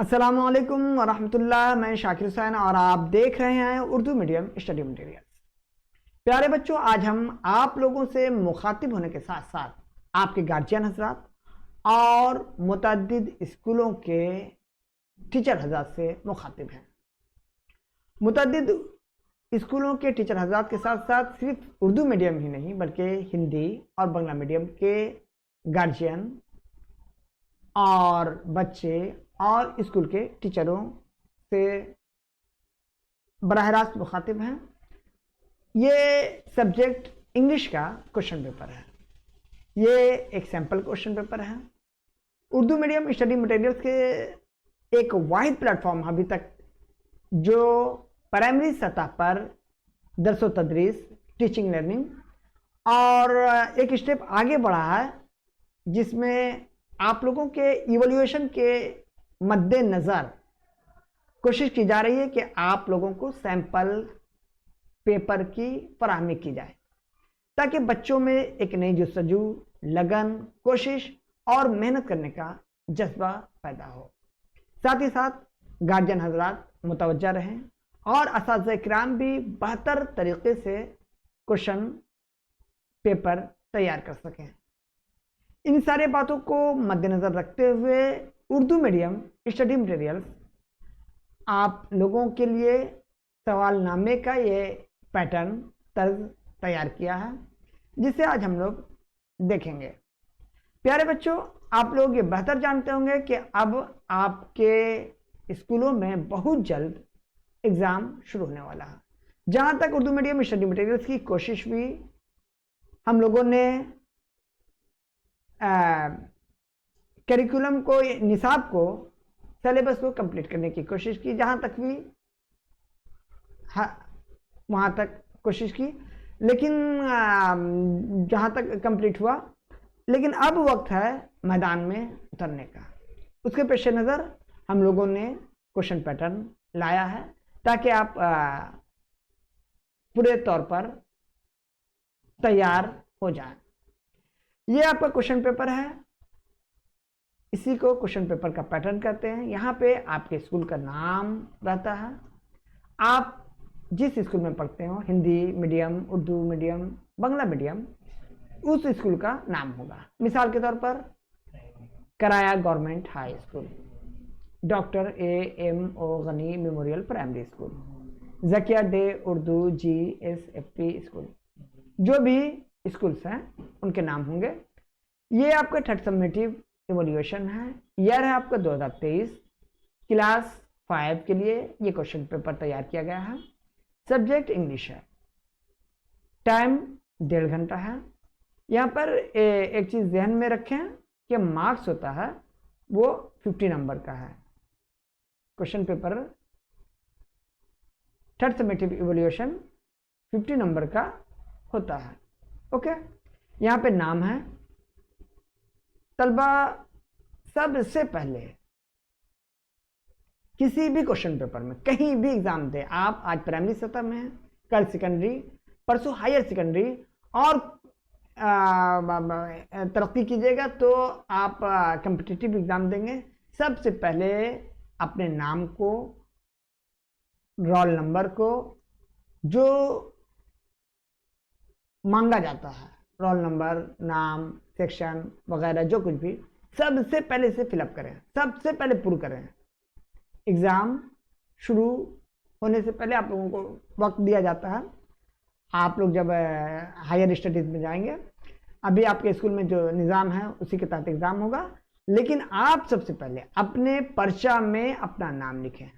अस्सलामुअलैकुम वरहमतुल्लाह। मैं शाकिर हुसैन और आप देख रहे हैं उर्दू मीडियम स्टडी मटेरियल। प्यारे बच्चों, आज हम आप लोगों से मुखातिब होने के साथ साथ आपके गार्जियन हजरात और मुतअद्दिद स्कूलों के टीचर हजरात से मुखातिब हैं। मुतअद्दिद स्कूलों के टीचर हजरात के साथ साथ सिर्फ उर्दू मीडियम ही नहीं बल्कि हिंदी और बांग्ला मीडियम के गार्जियन और बच्चे और स्कूल के टीचरों से बराह रास्त मुखातिब हैं। ये सब्जेक्ट इंग्लिश का क्वेश्चन पेपर है। ये एक सैम्पल क्वेश्चन पेपर है। उर्दू मीडियम स्टडी मटेरियल्स के एक वाहिद प्लेटफॉर्म अभी तक जो प्राइमरी सतह पर दरस व तदरीस, टीचिंग लर्निंग और एक स्टेप आगे बढ़ा है, जिसमें आप लोगों के इवैल्यूएशन के मद्देनज़र कोशिश की जा रही है कि आप लोगों को सैंपल पेपर की फराहमी की जाए ताकि बच्चों में एक नई जस्तजू, लगन, कोशिश और मेहनत करने का जज्बा पैदा हो। साथ ही साथ गार्जियन हजरात मुतवज्जा रहें और असातिज़ा किराम भी बेहतर तरीके से क्वेश्चन पेपर तैयार कर सकें। इन सारे बातों को मद्देनज़र रखते हुए उर्दू मीडियम स्टडी मटेरियल्स आप लोगों के लिए सवालनामे का ये पैटर्न तर्ज तैयार किया है, जिसे आज हम लोग देखेंगे। प्यारे बच्चों, आप लोग ये बेहतर जानते होंगे कि अब आपके स्कूलों में बहुत जल्द एग्ज़ाम शुरू होने वाला है। जहाँ तक उर्दू मीडियम स्टडी मटेरियल्स की कोशिश भी हम लोगों ने करिकुलम को, निसाब को, सिलेबस को कंप्लीट करने की कोशिश की, जहाँ तक भी वहाँ तक कोशिश की, लेकिन जहाँ तक कंप्लीट हुआ। लेकिन अब वक्त है मैदान में उतरने का। उसके पेश नज़र हम लोगों ने क्वेश्चन पैटर्न लाया है ताकि आप पूरे तौर पर तैयार हो जाएं। ये आपका क्वेश्चन पेपर है। इसी को क्वेश्चन पेपर का पैटर्न कहते हैं। यहाँ पे आपके स्कूल का नाम रहता है। आप जिस स्कूल में पढ़ते हो, Hindi medium, Urdu medium, Bangla medium, उस स्कूल का नाम होगा। मिसाल के तौर पर कराया government high school, doctor AMO Gani memorial primary school, Zakia day Urdu GSFP school, जो भी स्कूल्स हैं उनके नाम होंगे। ये आपका थर्ड समेटिव इवैल्यूएशन है। ईयर है आपका 2023। क्लास 5 के लिए ये क्वेश्चन पेपर तैयार किया गया है। सब्जेक्ट इंग्लिश है। टाइम 1.5 घंटा है। यहाँ पर एक चीज़ ध्यान में रखें कि मार्क्स होता है वो 50 नंबर का है। Question paper third summative evaluation 50 number का होता है। ओके, यहाँ पे नाम है। तलबा सबसे पहले किसी भी क्वेश्चन पेपर में कहीं भी एग्जाम दे, आप आज प्राइमरी सतह में हैं, कल सेकेंडरी, परसों हायर सेकेंडरी और तरक्की कीजिएगा तो आप कम्पिटिटिव एग्जाम देंगे। सबसे पहले अपने नाम को, रोल नंबर को, जो मांगा जाता है, रोल नंबर, नाम, सेक्शन वगैरह जो कुछ भी, सबसे पहले से फिलअप करें, सबसे पहले पूर्ण करें। एग्ज़ाम शुरू होने से पहले आप लोगों को वक्त दिया जाता है। आप लोग जब हायर स्टडीज़ में जाएंगे, अभी आपके स्कूल में जो निज़ाम है उसी के तहत एग्ज़ाम होगा, लेकिन आप सबसे पहले अपने पर्चा में अपना नाम लिखें,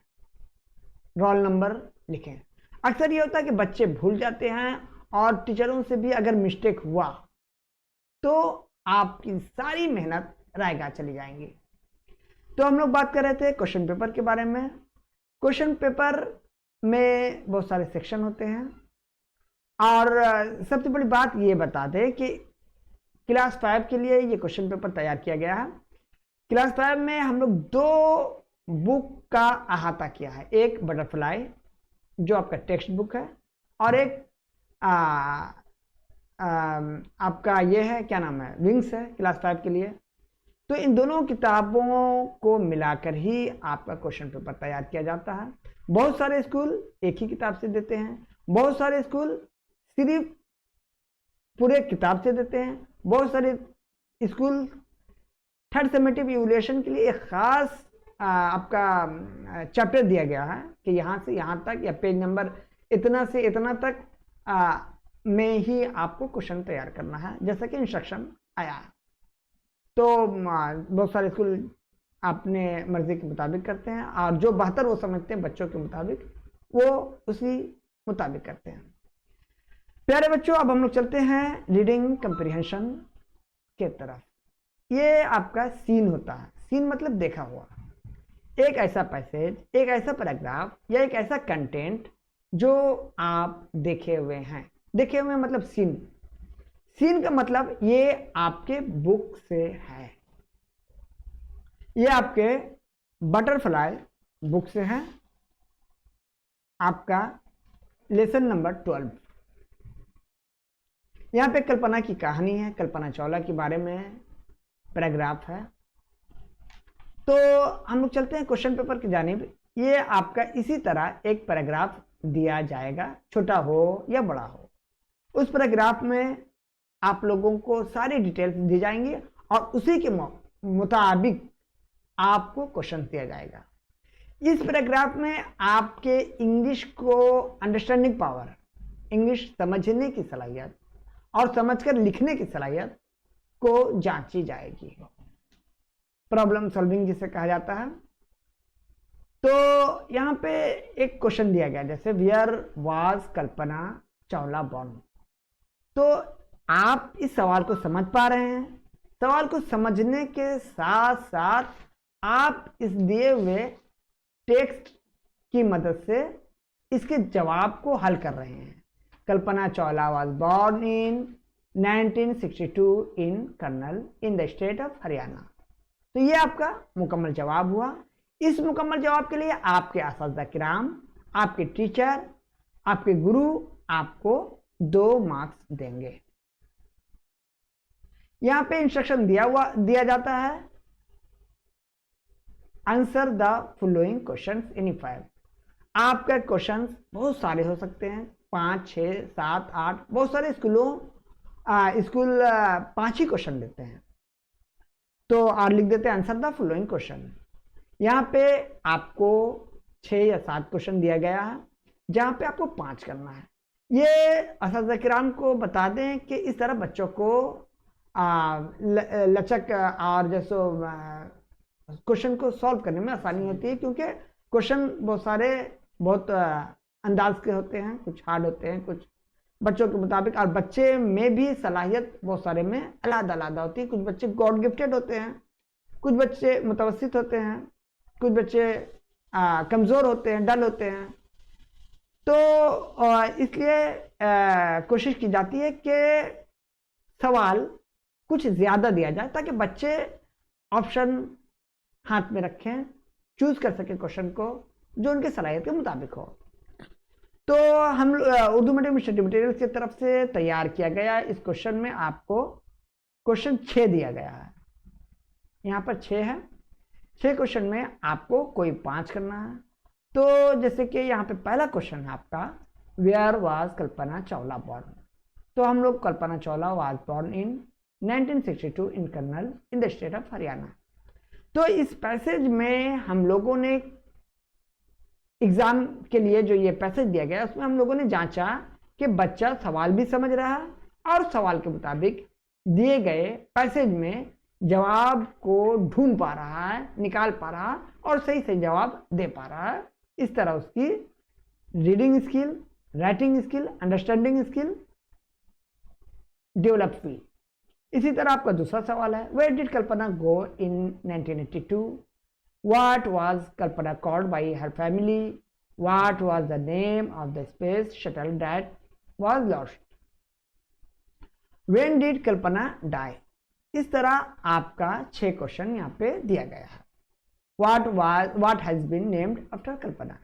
रोल नंबर लिखें। अक्सर ये होता है कि बच्चे भूल जाते हैं और टीचरों से भी अगर मिस्टेक हुआ तो आपकी सारी मेहनत रायगा चली जाएंगी। तो हम लोग बात कर रहे थे क्वेश्चन पेपर के बारे में। क्वेश्चन पेपर में बहुत सारे सेक्शन होते हैं और सबसे बड़ी बात ये बता दें कि क्लास 5 के लिए ये क्वेश्चन पेपर तैयार किया गया है। क्लास 5 में हम लोग 2 बुक का अहाता किया है। एक बटरफ्लाई जो आपका टेक्स्ट बुक है और एक आपका ये है, क्या नाम है, विंग्स है क्लास 5 के लिए। तो इन दोनों किताबों को मिलाकर ही आपका क्वेश्चन पेपर तैयार किया जाता है। बहुत सारे स्कूल एक ही किताब से देते हैं, बहुत सारे स्कूल सिर्फ पूरे किताब से देते हैं, बहुत सारे स्कूल थर्ड समेटिव इवैल्यूएशन के लिए एक खास आपका चैप्टर दिया गया है कि यहाँ से यहाँ तक या पेज नंबर इतना से इतना तक में ही आपको क्वेश्चन तैयार करना है, जैसा कि इंस्ट्रक्शन आया है। तो बहुत सारे स्कूल अपने मर्जी के मुताबिक करते हैं और जो बेहतर वो समझते हैं बच्चों के मुताबिक वो उसी मुताबिक करते हैं। प्यारे बच्चों, अब हम लोग चलते हैं रीडिंग कंप्रीहेंशन के तरफ। ये आपका सीन होता है। सीन मतलब देखा हुआ, एक ऐसा पैसेज, एक ऐसा पैराग्राफ या एक ऐसा कंटेंट जो आप देखे हुए हैं। देखे हुए मतलब सीन। सीन का मतलब ये आपके बुक से है, ये आपके बटरफ्लाई बुक से है, आपका लेसन नंबर 12। यहाँ पे कल्पना की कहानी है, कल्पना चावला के बारे में पैराग्राफ है। तो हम लोग चलते हैं क्वेश्चन पेपर की जानिब। ये आपका इसी तरह एक पैराग्राफ दिया जाएगा, छोटा हो या बड़ा हो। उस पैराग्राफ में आप लोगों को सारी डिटेल्स दी जाएंगी और उसी के मुताबिक आपको क्वेश्चन दिया जाएगा। इस पैराग्राफ में आपके इंग्लिश को अंडरस्टैंडिंग पावर, इंग्लिश समझने की सलाहियत और समझकर लिखने की सलाहियत को जांची जाएगी। प्रॉब्लम सॉल्विंग जिसे कहा जाता है। तो यहाँ पे एक क्वेश्चन दिया गया, जैसे where was Kalpana Chawla born. तो आप इस सवाल को समझ पा रहे हैं। सवाल को समझने के साथ साथ आप इस दिए हुए टेक्स्ट की मदद से इसके जवाब को हल कर रहे हैं। Kalpana Chawla was born in 1962 in Karnal in the state of Haryana. तो ये आपका मुकम्मल जवाब हुआ। इस मुकम्मल जवाब के लिए आपके असातिज़ा किराम, आपके टीचर, आपके गुरु आपको 2 मार्क्स देंगे। यहां पे इंस्ट्रक्शन दिया जाता है, answer the following questions in 5। आपका क्वेश्चंस बहुत सारे हो सकते हैं, 5, 6, 7, 8। बहुत सारे स्कूल 5 ही क्वेश्चन देते हैं। तो और लिख देते हैं आंसर द फॉलोइंग क्वेश्चन। यहाँ पे आपको 6 या 7 क्वेश्चन दिया गया है, जहाँ पे आपको 5 करना है। ये असातिज़ा किराम को बता दें कि इस तरह बच्चों को लचक और जैसे क्वेश्चन को सॉल्व करने में आसानी होती है, क्योंकि क्वेश्चन बहुत सारे बहुत अंदाज के होते हैं, कुछ हार्ड होते हैं, कुछ बच्चों के मुताबिक। और बच्चे में भी सलाहियत बहुत सारे में अलग होती है। कुछ बच्चे गॉड गिफ्टेड होते हैं, कुछ बच्चे मुतवस्सित होते हैं, कुछ बच्चे कमज़ोर होते हैं, डल होते हैं। तो इसलिए कोशिश की जाती है कि सवाल कुछ ज़्यादा दिया जाए ताकि बच्चे ऑप्शन हाथ में रखें, चूज कर सके क्वेश्चन को जो उनके सलाहियत के मुताबिक हो। तो हम उर्दू मीडियम स्टडी मटेरियल की तरफ से तैयार किया गया इस क्वेश्चन में आपको क्वेश्चन 6 दिया गया है। यहाँ पर 6 है। 6 क्वेश्चन में आपको कोई 5 करना है। तो जैसे कि यहाँ पे पहला क्वेश्चन है आपका, where was Kalpana Chawla born. तो हम लोग Kalpana Chawla was born in 1962 in Karnal in the state of Haryana. तो इस पैसेज में हम लोगों ने एग्जाम के लिए जो ये पैसेज दिया गया उसमें हम लोगों ने जांचा कि बच्चा सवाल भी समझ रहा है और सवाल के मुताबिक दिए गए पैसेज में जवाब को ढूंढ पा रहा है, निकाल पा रहा है और सही जवाब दे पा रहा है। इस तरह उसकी reading skill, writing skill, understanding skill develop हुई। इसी तरह आपका दूसरा सवाल है, where did Kalpana go in 1982? What was Kalpana called by her family? What was the name of the space shuttle that was lost? When did Kalpana die? इस तरह आपका 6 क्वेश्चन यहाँ पे दिया गया है। What has been named after Kalpana?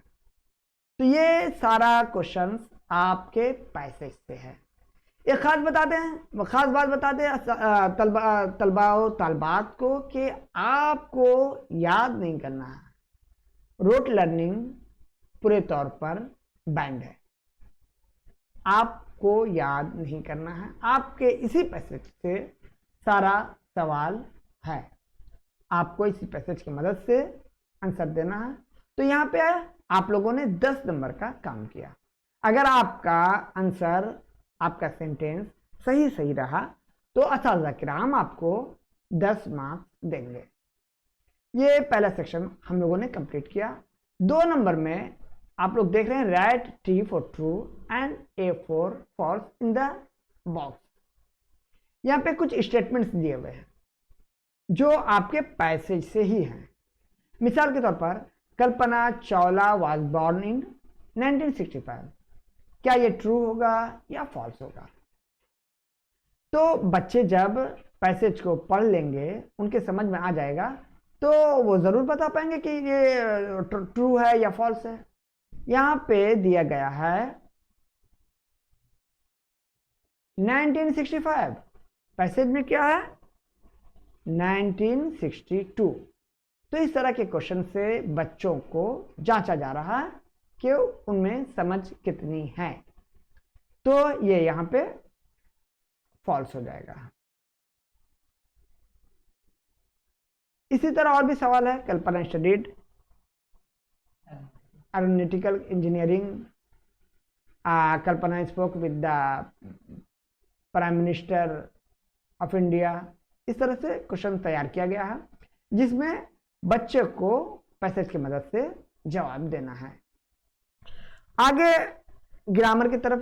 तो ये सारा क्वेश्चन आपके पैसेज से है। एक खास बताते हैं, खास बात बताते हैं तलबा और तालबात को कि आपको याद नहीं करना है। रोट लर्निंग पूरे तौर पर बैंड है, आपको याद नहीं करना है। आपके इसी पैसेज से सारा सवाल है, आपको इसी पैसेज की मदद से आंसर देना है। तो यहाँ पे आप लोगों ने 10 नंबर का काम किया। अगर आपका आंसर, आपका सेंटेंस सही रहा तो असातिज़ा किराम आपको 10 मार्क्स देंगे। ये पहला सेक्शन हम लोगों ने कंप्लीट किया। 2 नंबर में आप लोग देख रहे हैं right T for true and A for falls in the box. यहाँ पे कुछ स्टेटमेंट्स दिए हुए हैं जो आपके पैसेज से ही हैं। मिसाल के तौर पर कल्पना चावला वाज बॉर्न इन 1965, क्या ये ट्रू होगा या फॉल्स होगा? तो बच्चे जब पैसेज को पढ़ लेंगे, उनके समझ में आ जाएगा, तो वो ज़रूर बता पाएंगे कि ये ट्रू है या फॉल्स है। यहाँ पे दिया गया है 1965, पैसेज में क्या है 1962। तो इस तरह के क्वेश्चन से बच्चों को जांचा जा रहा है कि उनमें समझ कितनी है। तो ये यहाँ पे फॉल्स हो जाएगा। इसी तरह और भी सवाल है। Kalpana studied aeronautical engineering, Kalpana spoke with the prime minister of India. इस तरह से क्वेश्चन तैयार किया गया है जिसमें बच्चे को पैसेज की मदद से जवाब देना है। आगे ग्रामर की तरफ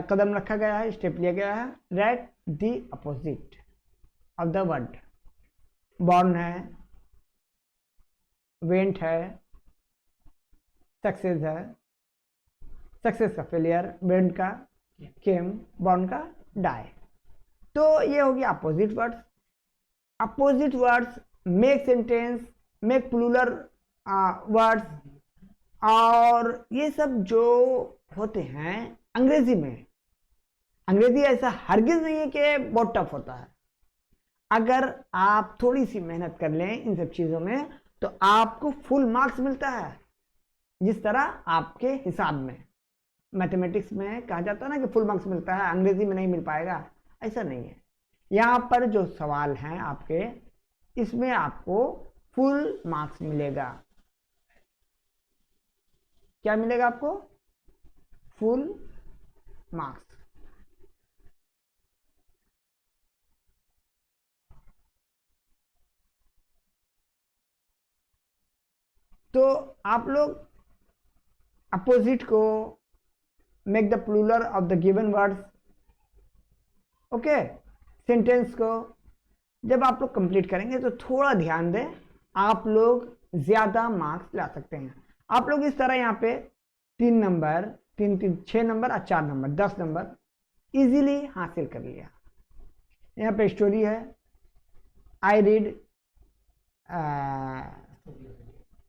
कदम रखा गया है, स्टेप लिया गया है। Write the opposite of the word. Born है, वेंट है, सक्सेस है, सक्सेस का फेलियर, वेंट का केम, बॉर्न का डाई। तो ये हो गया opposite words. Opposite words make sentence, make plural words, और ये सब जो होते हैं अंग्रेजी में, अंग्रेजी ऐसा हरगिज नहीं है कि बहुत टफ होता है। अगर आप थोड़ी सी मेहनत कर लें इन सब चीज़ों में तो आपको फुल मार्क्स मिलता है। जिस तरह आपके हिसाब में मैथमेटिक्स में कहा जाता है ना कि फुल मार्क्स मिलता है, अंग्रेजी में नहीं मिल पाएगा, ऐसा नहीं है। यहाँ पर जो सवाल हैं आपके, इसमें आपको फुल मार्क्स मिलेगा। क्या मिलेगा आपको? Full marks. तो आप लोग अपोजिट को make the plural of the given words, okay. Sentence को जब आप लोग कंप्लीट करेंगे तो थोड़ा ध्यान दें, आप लोग ज़्यादा मार्क्स ला सकते हैं। आप लोग इस तरह यहाँ पे 3 नंबर, 6 नंबर और 4 नंबर, 10 नंबर इजीली हासिल कर लिया। यहाँ पे स्टोरी है, I read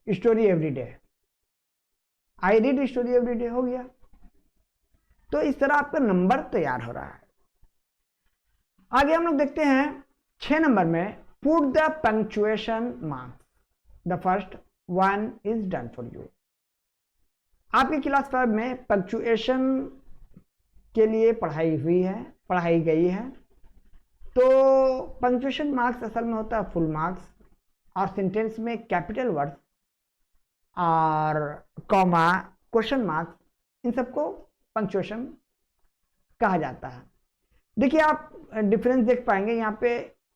story every day, I read story every day हो गया। तो इस तरह आपका नंबर तैयार हो रहा है। आगे हम लोग देखते हैं 6 नंबर में put the punctuation marks, the first one is done for you. आपकी क्लास 5 में पंक्चुएशन के लिए पढ़ाई गई है। तो पंक्चुएशन मार्क्स असल में होता है फुल मार्क्स, और सेंटेंस में कैपिटल वर्ड्स और कॉमा, क्वेश्चन मार्क्स, इन सबको पंक्चुएशन कहा जाता है। देखिए आप डिफरेंस देख पाएंगे यहाँ पे,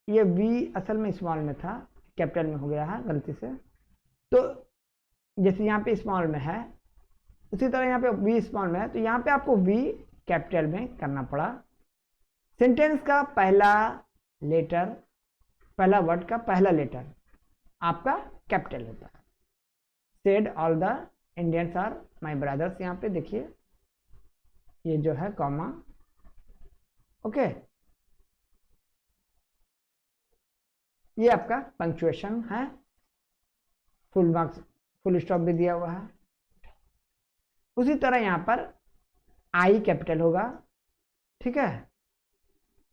ये V असल में स्मॉल में था, कैपिटल में हो गया है गलती से। तो जैसे यहाँ पे स्मॉल में है, उसी तरह यहाँ पे V स्मॉल में है, तो यहाँ पे आपको V कैपिटल में करना पड़ा। सेंटेंस का पहला लेटर, पहला वर्ड का पहला लेटर आपका कैपिटल होता है। Said all the Indians are my brothers, यहाँ पे देखिए ये जो है कॉमा, ओके। ये आपका पंक्चुएशन है। फुल मार्क्स, फुल स्टॉप भी दिया हुआ है। उसी तरह यहाँ पर आई कैपिटल होगा, ठीक है,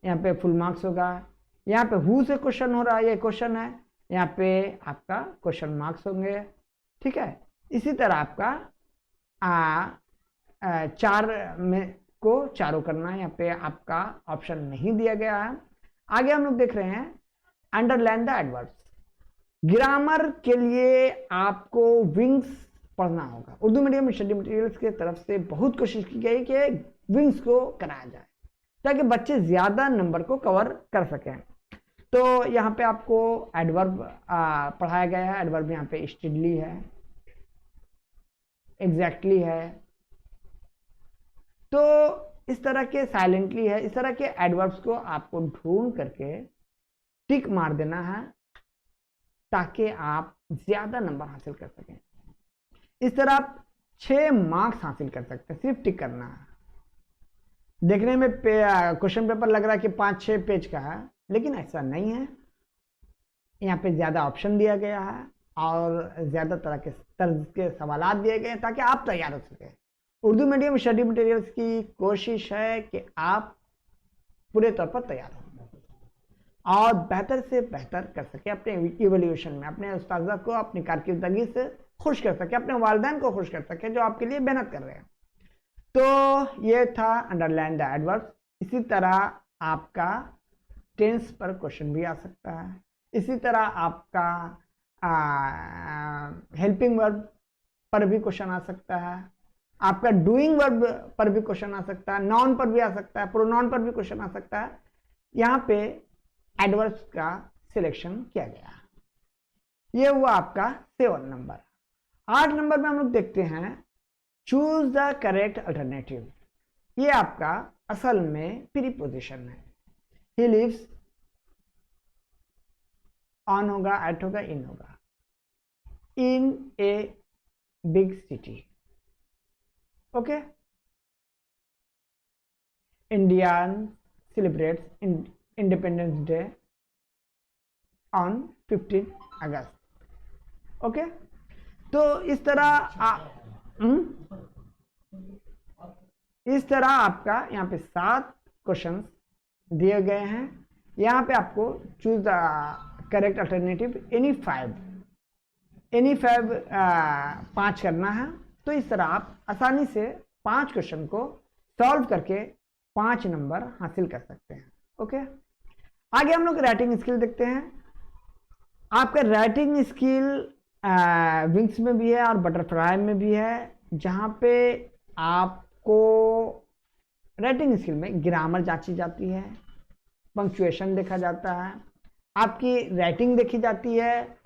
यहाँ पे फुल मार्क्स होगा। यहाँ पे हु से क्वेश्चन हो रहा है, ये क्वेश्चन है, यहाँ पे आपका क्वेश्चन मार्क्स होंगे। ठीक है, इसी तरह आपका चार में को चारों करना है, यहाँ पे आपका ऑप्शन नहीं दिया गया है। आगे हम लोग देख रहे हैं अंडरलाइन द एडवर्ब्स। ग्रामर के लिए आपको विंग्स पढ़ना होगा। उर्दू मीडियम स्टडी मटेरियल्स की तरफ से बहुत कोशिश की गई कि विंग्स को कराया जाए ताकि बच्चे ज्यादा नंबर को कवर कर सकें। तो यहाँ पे आपको एडवर्ब पढ़ाया गया है। एडवर्ब यहाँ पे स्टिडली है, एग्जैक्टली है, तो इस तरह के साइलेंटली है, इस तरह के एडवर्ब्स को आपको ढूंढ करके टिक मार देना है ताकि आप ज्यादा नंबर हासिल कर सकें। इस तरह आप 6 मार्क्स हासिल कर सकते हैं, सिर्फ टिक करना है। देखने में क्वेश्चन पेपर लग रहा है कि 5-6 पेज का है, लेकिन ऐसा नहीं है। यहाँ पे ज्यादा ऑप्शन दिया गया है और ज्यादा तरह के तर्ज के सवाल दिए गए हैं ताकि आप तैयार हो सके। उर्दू मीडियम स्टडी मटेरियल्स की कोशिश है कि आप पूरे तौर पर तैयार हो और बेहतर से बेहतर कर सके अपने इवोल्यूशन में, अपने उस्ताद को अपनी कारकिर्दगी से खुश कर सके, अपने वालिदैन को खुश कर सके जो आपके लिए मेहनत कर रहे हैं। तो ये था अंडरलाइन द एडवर्ब्स। इसी तरह आपका टेंस पर क्वेश्चन भी आ सकता है, इसी तरह आपका हेल्पिंग वर्ब पर भी क्वेश्चन आ सकता है, आपका डूइंग वर्ब पर भी क्वेश्चन आ सकता है, नाउन पर भी आ सकता है, प्रोनाउन पर भी क्वेश्चन आ सकता है। यहाँ पे एडवर्ब्स का सिलेक्शन किया गया। ये हुआ आपका 7 नंबर। 8 नंबर में हम लोग देखते हैं चूज द करेक्ट अल्टरनेटिव। ये आपका असल में प्रीपोजिशन है। ही लिव्स ऑन होगा, एट होगा, इन होगा। In a big city. Okay, Indian celebrates independence day on 15 August. Okay, तो इस तरह आपका यहाँ पे 7 क्वेश्चंस दिए गए हैं। यहाँ पे आपको choose the correct alternative any 5 करना है। तो इस तरह आप आसानी से 5 क्वेश्चन को सॉल्व करके 5 नंबर हासिल कर सकते हैं। ओके, आगे हम लोग राइटिंग स्किल देखते हैं। आपका राइटिंग स्किल विंग्स में भी है और बटरफ्लाई में भी है, जहां पे आपको राइटिंग स्किल में ग्रामर जांची जाती है, पंक्चुएशन देखा जाता है, आपकी राइटिंग देखी जाती है।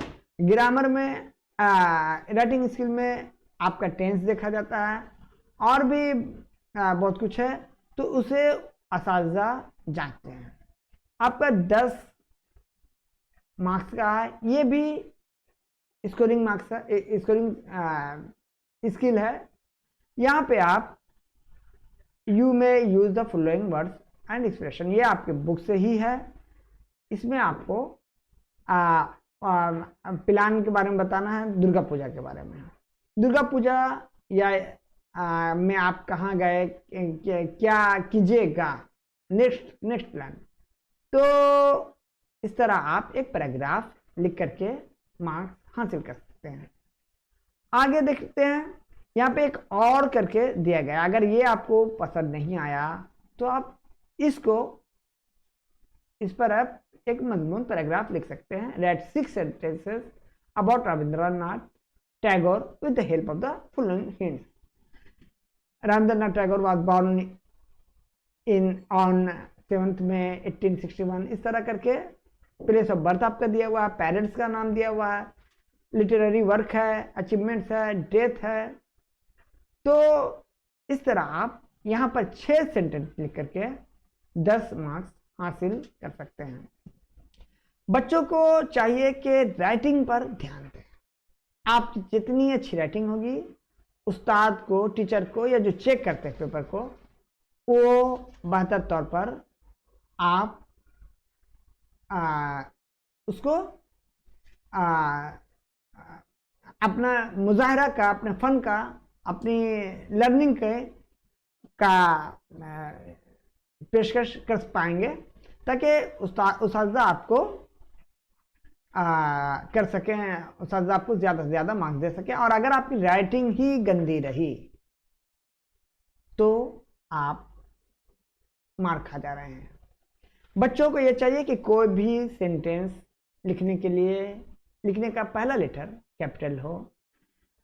ग्रामर में राइटिंग स्किल में आपका टेंस देखा जाता है और भी बहुत कुछ है, तो उसे असातिज़ा जांचते हैं। आपका 10 मार्क्स का है, ये भी स्कोरिंग मार्क्स है, स्कोरिंग स्किल है। यहाँ पे आप यू में use the following words and expression, ये आपके बुक से ही है। इसमें आपको प्लान के बारे में बताना है, दुर्गा पूजा के बारे में। दुर्गा पूजा या में आप कहाँ गए, क्या कीजिएगा, नेक्स्ट प्लान। तो इस तरह आप एक पैराग्राफ लिख करके मार्क्स हासिल कर सकते हैं। आगे देखते हैं, यहाँ पे एक और करके दिया गया। अगर ये आपको पसंद नहीं आया तो आप इस पर आप एक मजमून पैराग्राफ लिख सकते हैं। Write 6 sentences about Rabindranath Tagore with the help of the following hints. Rabindranath Tagore was born on 7 May 1861। इस तरह करके प्लेस ऑफ बर्थ आपका दिया हुआ है, पेरेंट्स का नाम दिया हुआ है, लिटरेरी वर्क है, अचीवमेंट्स है, डेथ है। तो इस तरह आप यहाँ पर 6 सेंटेंस लिख करके 10 मार्क्स हासिल कर सकते हैं। बच्चों को चाहिए कि राइटिंग पर ध्यान दें। आपकी जितनी अच्छी राइटिंग होगी, उस्ताद को, टीचर को या जो चेक करते हैं पेपर को, वो बेहतर तौर पर आप उसको अपना मुजाहरा का, अपने फन का, अपनी लर्निंग का पेशकश कर पाएंगे, ताकि उस्ताद आपको कर सकें, उस्ताद आपको ज़्यादा से ज़्यादा मार्क्स दे सकें। और अगर आपकी राइटिंग ही गंदी रही तो आप मार खा जा रहे हैं। बच्चों को ये चाहिए कि कोई भी सेंटेंस लिखने के लिए, लिखने का पहला लेटर कैपिटल हो।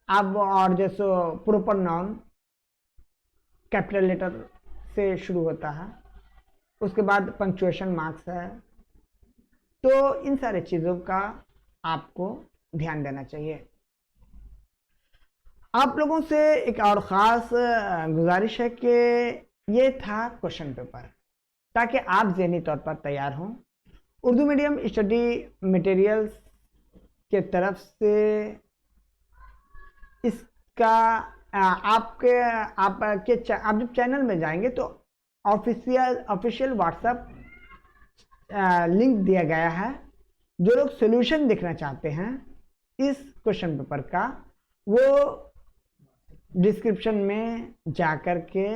अब और जैसे प्रॉपर नाउन कैपिटल लेटर से शुरू होता है, उसके बाद पंक्चुएशन मार्क्स है। तो इन सारे चीज़ों का आपको ध्यान देना चाहिए। आप लोगों से एक और ख़ास गुजारिश है कि ये था क्वेश्चन पेपर, ताकि आप ज़हनी तौर पर तैयार हों। उर्दू मीडियम स्टडी मटेरियल्स के तरफ से इसका आप जब चैनल में जाएंगे तो ऑफिशियल व्हाट्सएप लिंक दिया गया है। जो लोग सॉल्यूशन देखना चाहते हैं इस क्वेश्चन पेपर का, वो डिस्क्रिप्शन में जाकर के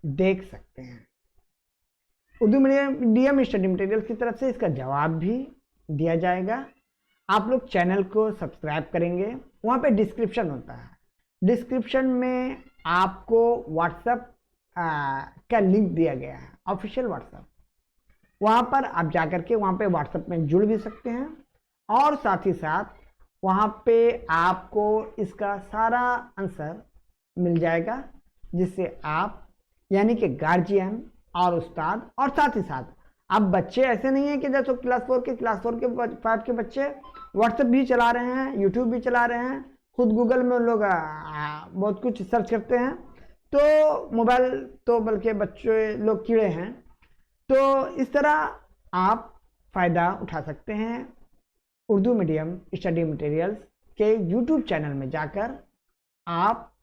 देख सकते हैं। उर्दू मीडियम स्टडी मटेरियल की तरफ से इसका जवाब भी दिया जाएगा। आप लोग चैनल को सब्सक्राइब करेंगे, वहाँ पे डिस्क्रिप्शन होता है, डिस्क्रिप्शन में आपको व्हाट्सएप का लिंक दिया गया है, ऑफिशियल व्हाट्सएप। वहाँ पर आप जाकर के वहाँ पे व्हाट्सएप में जुड़ भी सकते हैं, और साथ ही साथ वहाँ पे आपको इसका सारा आंसर मिल जाएगा, जिससे आप यानी कि गार्जियन और उस्ताद, और साथ ही साथ अब बच्चे ऐसे नहीं है कि जैसे क्लास 4 के 5 के बच्चे व्हाट्सएप भी चला रहे हैं, यूट्यूब भी चला रहे हैं, खुद गूगल में लोग बहुत कुछ सर्च करते हैं। तो मोबाइल तो बल्कि बच्चे लोग कीड़े हैं। तो इस तरह आप फ़ायदा उठा सकते हैं उर्दू मीडियम स्टडी मटेरियल्स के यूट्यूब चैनल में जाकर। आप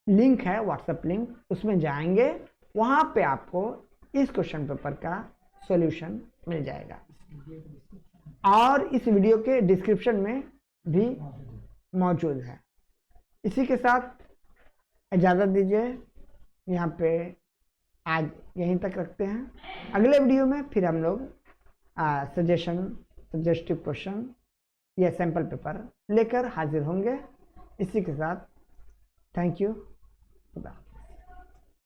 लिंक है व्हाट्सएप लिंक, उसमें जाएंगे, वहाँ पे आपको इस क्वेश्चन पेपर का सॉल्यूशन मिल जाएगा, और इस वीडियो के डिस्क्रिप्शन में भी मौजूद है। इसी के साथ इजाज़त दीजिए, यहाँ पे आज यहीं तक रखते हैं। अगले वीडियो में फिर हम लोग सजेस्टिव क्वेश्चन या सैम्पल पेपर लेकर हाजिर होंगे। इसी के साथ थैंक यू। खुदा।